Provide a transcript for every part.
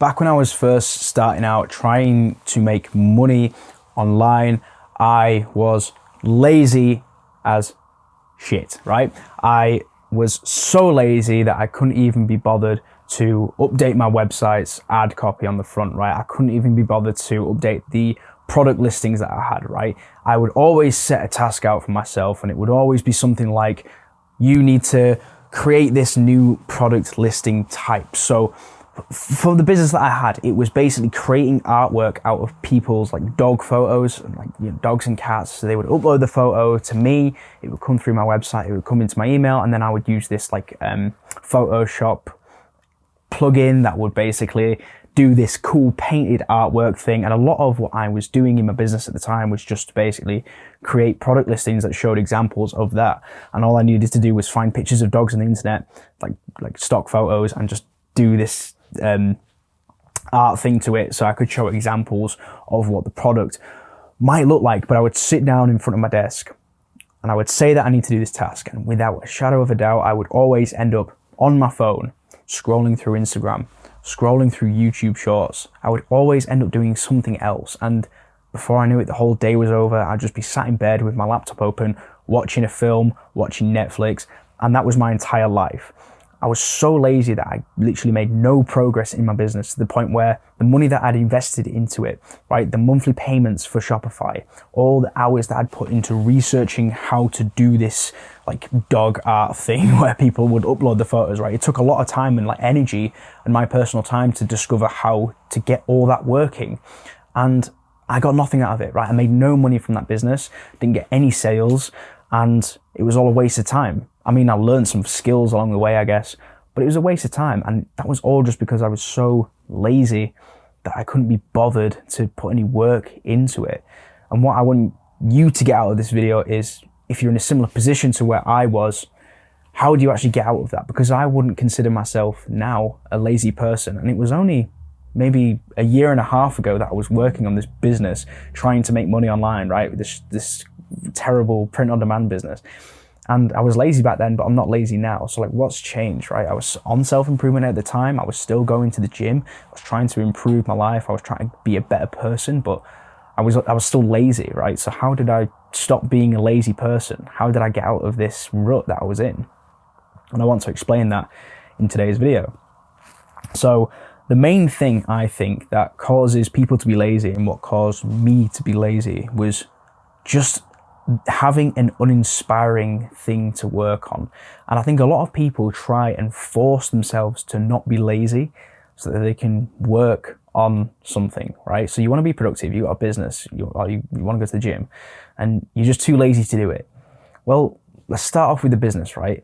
back when I was first starting out trying to make money online, I was lazy as shit, right? I was so lazy that I couldn't even be bothered to update my website's ad copy on the front, right? I couldn't even be bothered to update the product listings that I had, right? I would always set a task out for myself, and it would always be something like, you need to create this new product listing type. So for the business that I had, it was basically creating artwork out of people's like dog photos, like, you know, dogs and cats. So they would upload the photo to me, it would come through my website, it would come into my email, and then I would use this like Photoshop plugin that would basically do this cool painted artwork thing. And a lot of what I was doing in my business at the time was just basically create product listings that showed examples of that. And all I needed to do was find pictures of dogs on the internet, like stock photos, and just do this art thing to it so I could show examples of what the product might look like. But I would sit down in front of my desk and I would say that I need to do this task, and without a shadow of a doubt, I would always end up on my phone scrolling through Instagram, scrolling through YouTube shorts. I would always end up doing something else, and before I knew it, the whole day was over. I'd just be sat in bed with my laptop open, watching a film, watching Netflix, and that was my entire life. I was so lazy that I literally made no progress in my business, to the point where the money that I'd invested into it, right, the monthly payments for Shopify, all the hours that I'd put into researching how to do this like dog art thing where people would upload the photos, right, it took a lot of time and like energy and my personal time to discover how to get all that working. And I got nothing out of it, right? I made no money from that business, didn't get any sales, and it was all a waste of time. I mean, I learned some skills along the way, I guess, but it was a waste of time. And that was all just because I was so lazy that I couldn't be bothered to put any work into it. And what I want you to get out of this video is, if you're in a similar position to where I was, how do you actually get out of that? Because I wouldn't consider myself now a lazy person. And it was only maybe a year and a half ago that I was working on this business, trying to make money online, right? This terrible print-on-demand business. And I was lazy back then, but I'm not lazy now. So like, what's changed, right? I was on self-improvement at the time. I was still going to the gym. I was trying to improve my life. I was trying to be a better person, but I was still lazy, right? So how did I stop being a lazy person? How did I get out of this rut that I was in? And I want to explain that in today's video. So the main thing I think that causes people to be lazy, and what caused me to be lazy, was just having an uninspiring thing to work on. And I think a lot of people try and force themselves to not be lazy so that they can work on something, right? So you want to be productive, you got a business, you want to go to the gym, and you're just too lazy to do it. Well, let's start off with the business, right?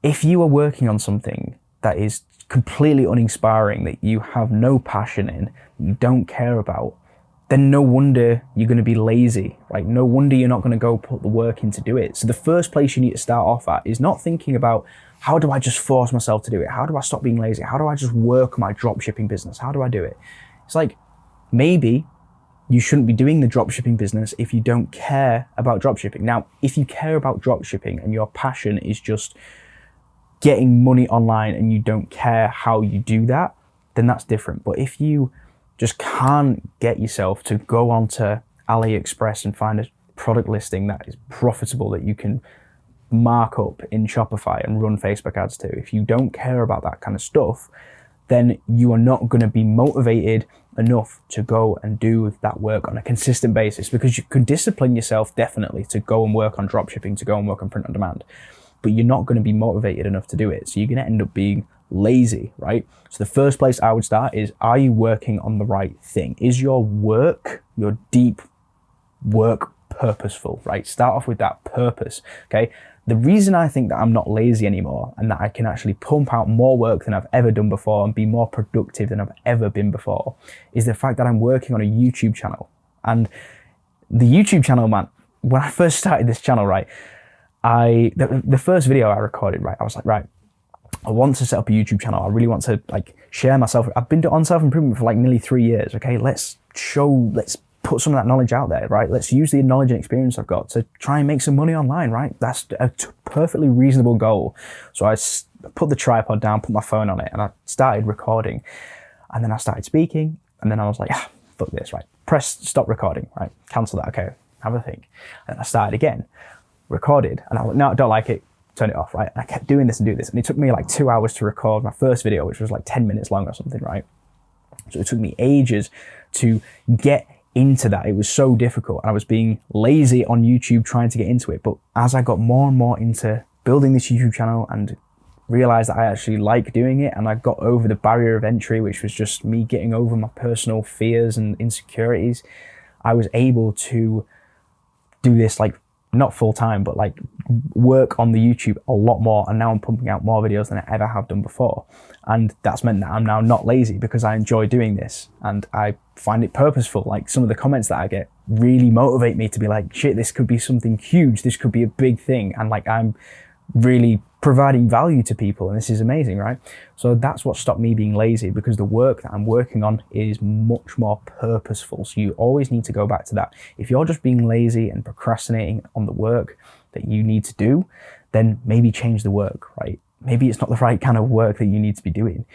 If you are working on something that is completely uninspiring, that you have no passion in, you don't care about, then no wonder you're going to be lazy, right? No wonder you're not going to go put the work in to do it. So the first place you need to start off at is not thinking about, how do I just force myself to do it? How do I stop being lazy? How do I just work on my dropshipping business? How do I do it? It's like, maybe you shouldn't be doing the dropshipping business if you don't care about dropshipping. Now, if you care about dropshipping and your passion is just getting money online and you don't care how you do that, then that's different. But if you just can't get yourself to go onto AliExpress and find a product listing that is profitable, that you can mark up in Shopify and run Facebook ads to, if you don't care about that kind of stuff, then you are not going to be motivated enough to go and do that work on a consistent basis. Because you can discipline yourself definitely to go and work on dropshipping, to go and work on print on demand, but you're not going to be motivated enough to do it. So you're going to end up being lazy, right? So the first place I would start is, are you working on the right thing? Is your work, your deep work, purposeful, right? Start off with that purpose, okay? The reason I think that I'm not lazy anymore and that I can actually pump out more work than I've ever done before and be more productive than I've ever been before is the fact that I'm working on a YouTube channel. And the YouTube channel, man, when I first started this channel, right, the first video I recorded, right, I was like, right, I want to set up a YouTube channel. I really want to like share myself. I've been on self-improvement for like nearly 3 years. Okay, let's put some of that knowledge out there, right? Let's use the knowledge and experience I've got to try and make some money online, right? That's a perfectly reasonable goal. So I put the tripod down, put my phone on it, and I started recording. And then I started speaking, and then I was like, fuck this, right? Press stop recording, right? Cancel that, okay, have a think. And I started again, recorded, and I was like, no, I don't like it, turn it off, right? And I kept doing this and doing this, and it took me like 2 hours to record my first video, which was like 10 minutes long or something, right? So it took me ages to get into that. It was so difficult, and I was being lazy on YouTube trying to get into it. But as I got more and more into building this YouTube channel and realized that I actually like doing it, and I got over the barrier of entry, which was just me getting over my personal fears and insecurities, I was able to do this like not full time, but like work on the YouTube a lot more. And now I'm pumping out more videos than I ever have done before. And that's meant that I'm now not lazy because I enjoy doing this and I find it purposeful. Like some of the comments that I get really motivate me to be like, shit, this could be something huge. This could be a big thing. And like, I'm really providing value to people, and this is amazing, right? So that's what stopped me being lazy, because the work that I'm working on is much more purposeful. So you always need to go back to that. If you're just being lazy and procrastinating on the work that you need to do, then maybe change the work, right? Maybe it's not the right kind of work that you need to be doing.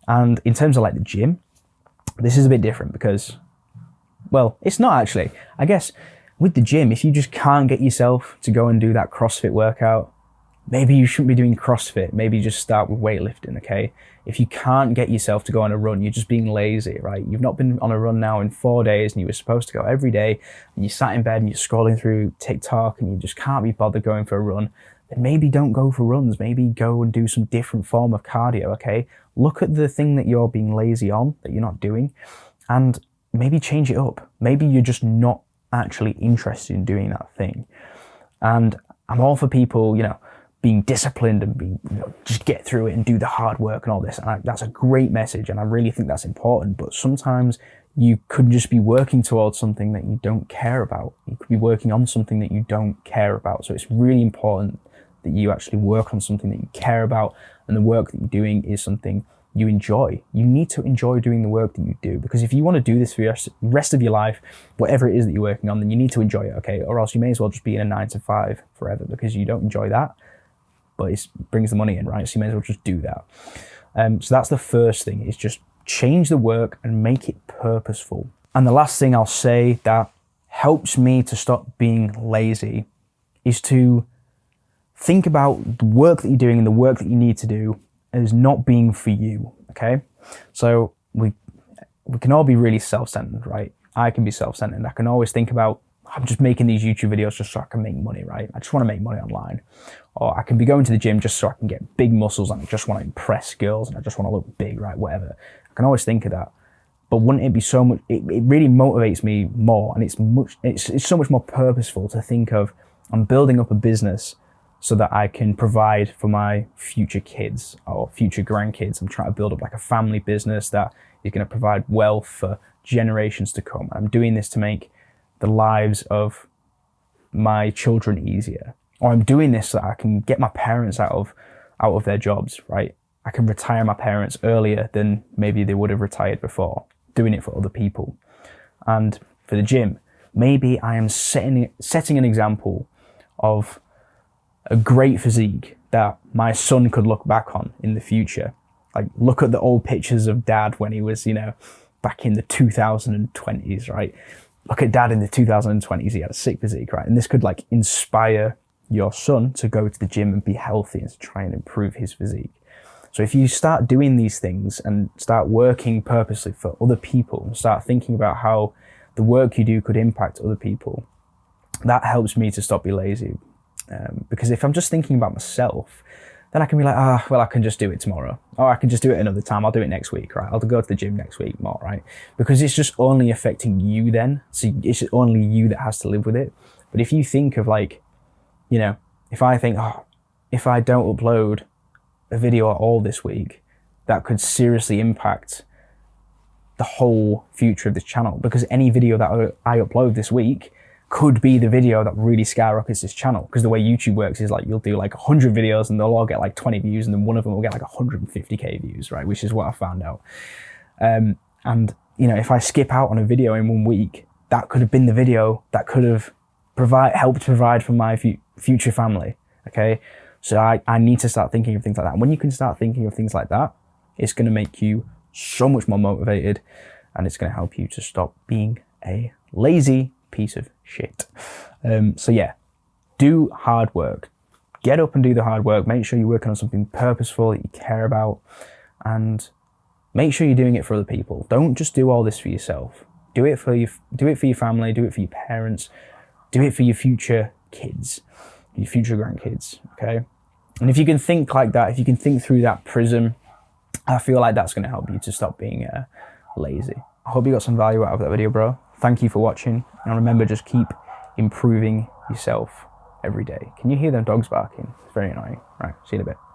And in terms of like the gym, this is a bit different because, well, it's not actually. I guess with the gym, if you just can't get yourself to go and do that CrossFit workout, maybe you shouldn't be doing CrossFit. Maybe just start with weightlifting, okay? If you can't get yourself to go on a run, you're just being lazy, right? You've not been on a run now in 4 days and you were supposed to go every day, and you sat in bed and you're scrolling through TikTok and you just can't be bothered going for a run, then maybe don't go for runs. Maybe go and do some different form of cardio, okay? Look at the thing that you're being lazy on, that you're not doing, and maybe change it up. Maybe you're just not actually interested in doing that thing. And I'm all for people, being disciplined and being, just get through it and do the hard work and all this. And that's a great message, and I really think that's important. But sometimes you could just be working towards something that you don't care about. You could be working on something that you don't care about. So it's really important that you actually work on something that you care about, and the work that you're doing is something you enjoy. You need to enjoy doing the work that you do, because if you want to do this for the rest of your life, whatever it is that you're working on, then you need to enjoy it, okay? Or else you may as well just be in a 9 to 5 forever, because you don't enjoy that, but it brings the money in, right? So you may as well just do that. So that's the first thing, is just change the work and make it purposeful. And the last thing I'll say that helps me to stop being lazy is to think about the work that you're doing and the work that you need to do as not being for you, okay? So we can all be really self-centered, right? I can be self-centered. I can always think about, I'm just making these YouTube videos just so I can make money, right? I just want to make money online. Or I can be going to the gym just so I can get big muscles and I just want to impress girls and I just want to look big, right? Whatever. I can always think of that. But wouldn't it be so much, it really motivates me more, and it's so much more purposeful to think of, I'm building up a business so that I can provide for my future kids or future grandkids. I'm trying to build up like a family business that is going to provide wealth for generations to come. I'm doing this to make the lives of my children easier. Or I'm doing this so that I can get my parents out of their jobs, right? I can retire my parents earlier than maybe they would have retired before, doing it for other people. And for the gym, maybe I am setting an example of a great physique that my son could look back on in the future. Like, look at the old pictures of dad when he was, back in the 2020s, right? Look at dad in the 2020s, he had a sick physique, right? And this could like inspire your son to go to the gym and be healthy and to try and improve his physique. So if you start doing these things and start working purposely for other people and start thinking about how the work you do could impact other people, that helps me to stop being lazy. Because if I'm just thinking about myself, then I can be like, I can just do it tomorrow. Or I can just do it another time. I'll do it next week, right? I'll go to the gym next week more, right? Because it's just only affecting you then. So it's only you that has to live with it. But if you think of like, if I think, if I don't upload a video at all this week, that could seriously impact the whole future of this channel. Because any video that I upload this week could be the video that really skyrockets this channel. Because the way YouTube works is like, you'll do like 100 videos and they'll all get like 20 views, and then one of them will get like 150k views, right? Which is what I found out. And if I skip out on a video in 1 week, that could have been the video that could have helped provide for my future family, okay? So I need to start thinking of things like that. And when you can start thinking of things like that, it's going to make you so much more motivated, and it's going to help you to stop being a lazy piece of shit. So yeah, do hard work. Get up and do the hard work. Make sure you're working on something purposeful that you care about, and make sure you're doing it for other people. Don't just do all this for yourself. Do it for your family, do it for your parents, do it for your future kids, your future grandkids, okay? And if you can think like that, if you can think through that prism, I feel like that's going to help you to stop being lazy. I hope you got some value out of that video, bro. Thank you for watching. And remember, just keep improving yourself every day. Can you hear them dogs barking? It's very annoying. Right, see you in a bit.